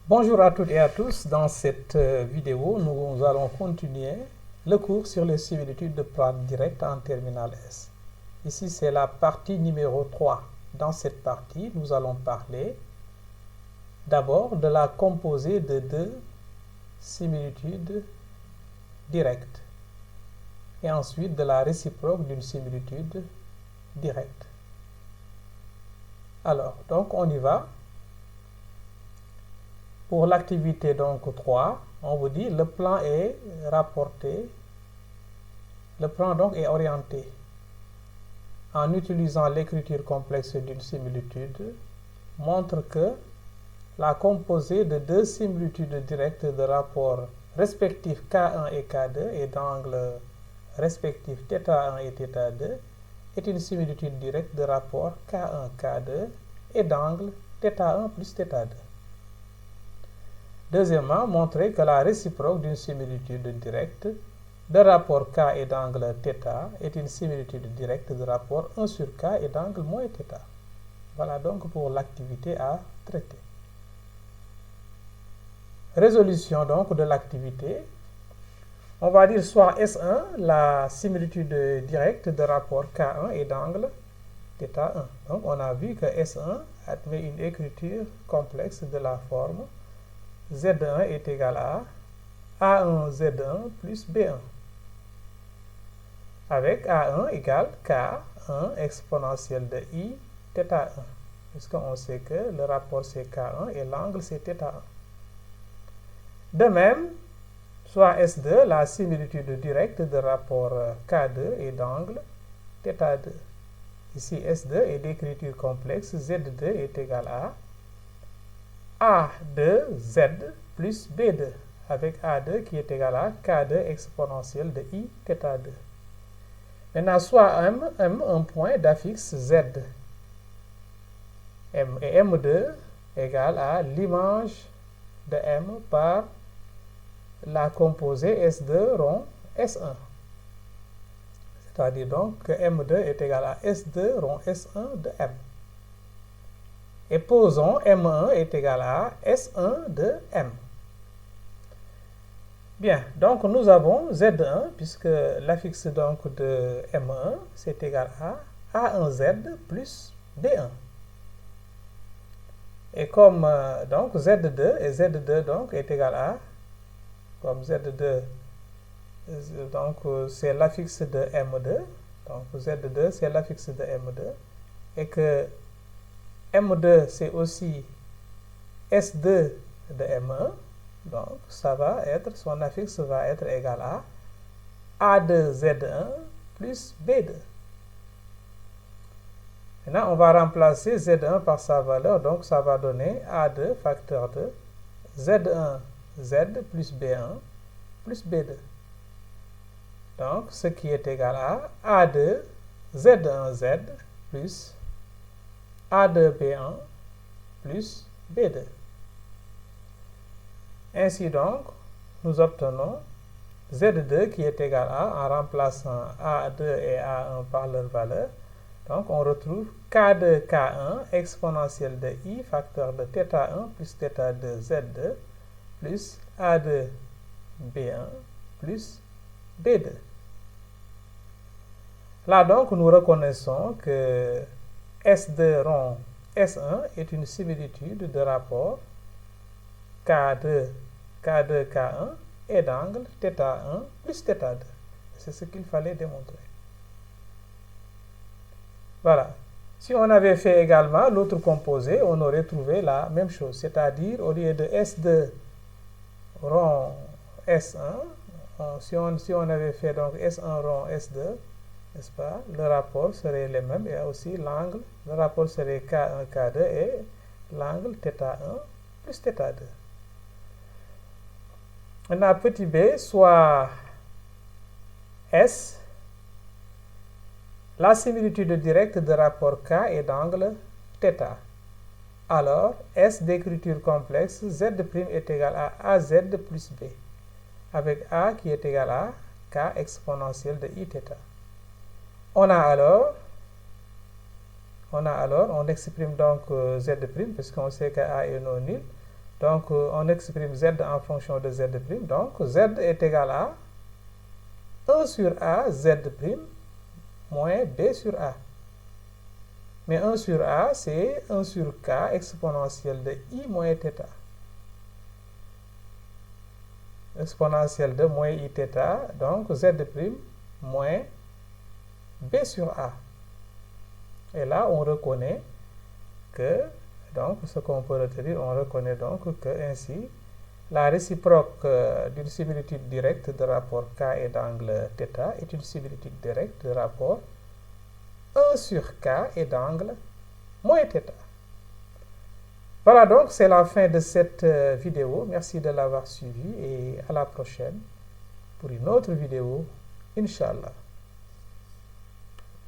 Bonjour à toutes et à tous. Dans cette vidéo, nous allons continuer le cours sur les similitudes de plate directe en terminale S. Ici, c'est la partie numéro 3. Dans cette partie, nous allons parler d'abord de la composée de deux similitudes directes et ensuite de la réciproque d'une similitude directe. Alors, donc on y va. Pour l'activité donc 3, on vous dit le plan est rapporté, le plan donc est orienté en utilisant l'écriture complexe d'une similitude, montre que la composée de deux similitudes directes de rapport respectifs K1 et K2 et d'angles respectifs θ1 et θ2 est une similitude directe de rapport K1, K2 et d'angle θ1 plus θ2. Deuxièmement, montrer que la réciproque d'une similitude directe de rapport K et d'angle θ est une similitude directe de rapport 1 sur K et d'angle moins θ. Voilà donc pour l'activité à traiter. Résolution donc de l'activité. On va dire soit S1, la similitude directe de rapport K1 et d'angle θ1. Donc on a vu que S1 admet une écriture complexe de la forme Z1 est égal à A1 Z1 plus B1 avec A1 égale K1 exponentielle de I θ1 puisqu'on sait que le rapport c'est K1 et l'angle c'est θ1. De même, soit S2 la similitude directe de rapport K2 et d'angle θ2. Ici S2 est d'écriture complexe Z2 est égal à A2Z plus B2 avec A2 qui est égal à K2 exponentielle de I θ2. Maintenant, soit M un point d'affixe Z. M et M2 égale à l'image de M par la composée S2 rond S1. C'est-à-dire donc que M2 est égal à S2 rond S1 de M. Et posons M1 est égal à S1 de M. Bien, donc nous avons Z1, puisque l'affixe donc de M1, c'est égal à A1Z plus B1. Et comme donc Z2, et Z2 donc est égal à, comme Z2, donc c'est l'affixe de M2, donc Z2 c'est l'affixe de M2, et que M2 c'est aussi S2 de M1, donc ça va être, son affixe va être égal à A2Z1 plus B2. Maintenant, on va remplacer Z1 par sa valeur, donc ça va donner A2 facteur de Z1Z plus B1 plus B2. Donc, ce qui est égal à A2 Z1Z plus A2 B1 plus B2. Ainsi donc, nous obtenons Z2 qui est égal à, en remplaçant A2 et A1 par leur valeur, donc on retrouve K2 K1 exponentielle de I facteur de θ1 plus θ2 Z2 plus A2 B1 plus B2. Là donc nous reconnaissons que S2 rond S1 est une similitude de rapport K2 K1 et d'angle θ1 plus θ2. C'est ce qu'il fallait démontrer. Voilà. Si on avait fait également l'autre composé, on aurait trouvé la même chose. C'est-à-dire, au lieu de S2 rond S1, si on avait fait donc S1 rond S2, n'est-ce pas, le rapport serait le même et aussi l'angle, le rapport serait K1, K2 et l'angle θ1 plus θ2. Maintenant, petit b, soit S, la similitude directe de rapport K et d'angle θ. Alors, S d'écriture complexe, Z' est égal à AZ plus B, avec A qui est égal à K exponentielle de Iθ. On exprime donc Z', puisqu'on sait que A est non nul. Donc, on exprime z en fonction de z'. Donc, z est égal à 1 sur a z' moins b sur a. Mais 1 sur a, c'est 1 sur k exponentielle de i moins θ. Exponentielle de moins i θ, donc z' moins b sur a. Et là, on reconnaît que, donc, ce qu'on peut retenir, on reconnaît donc que ainsi, la réciproque d'une similitude directe de rapport k et d'angle θ est une similitude directe de rapport 1 sur k et d'angle moins θ. Voilà, donc c'est la fin de cette vidéo. Merci de l'avoir suivi et à la prochaine pour une autre vidéo, Inch'Allah.